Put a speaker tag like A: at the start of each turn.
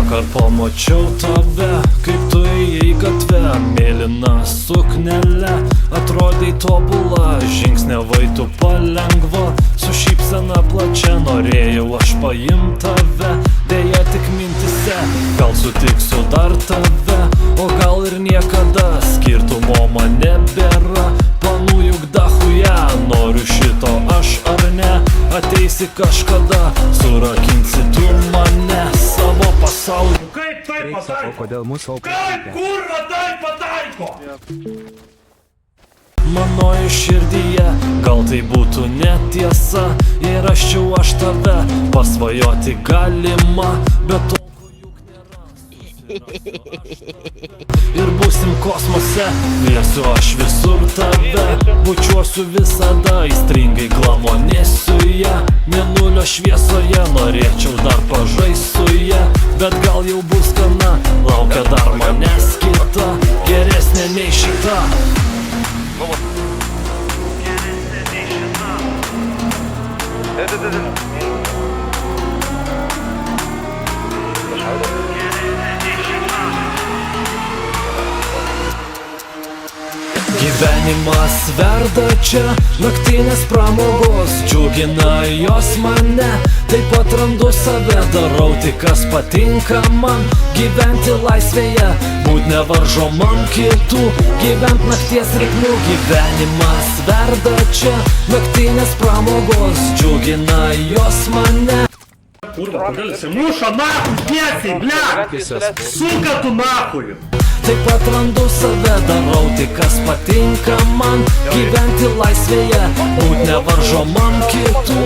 A: Vakar pamačiau tave, kaip tu įėjai gatvę, mėlyna suknelė, atrodai tobula, žingsniavai tu palengva, su šypsena plačia, norėjau aš paimt tave, deja tik mintise, gal sutiksiu dar tave, o gal ir niekada, skirtumo man nebėra, planų juk dachuja, noriu šito aš ar ne, ateisi kažkada, surakinsi tu mane savo pasaulį.
B: Kaip tai pataiko?
C: Kodėl mūsų auka?
B: Kaip kurva tai pataiko?
A: Mano širdyje, gal tai būtų netiesa, jei raščiau aš tave, pasvajoti galima, bet to juk nėra. Ir būsim kosmose, liesiu aš visur tave, bučiuosiu visada, aistringai glamonėsiu ją, mėnulio šviesoje, norėčiau dar pažaist su ja, bet gal jau bus gana, laukia dar manęs kita, geresnė nei šita. Gyvenimas verda čia, naktinės pramogos, džiugina jos mane, taip atrandu save, darau tik kas patinka man, gyventi laisvėje, būt nevaržomam kitų, gyvent nakties ritmu. Gyvenimas verda čia, naktinės pramogos, džiugina jos mane.
B: Kurva, kodėl jisai muša nahui, tiesiai, blia! Suka tu nahui!
A: Taip atrandu save, darau tik kas patinka man, gyventi laisvėje, būt nevaržomam kitų,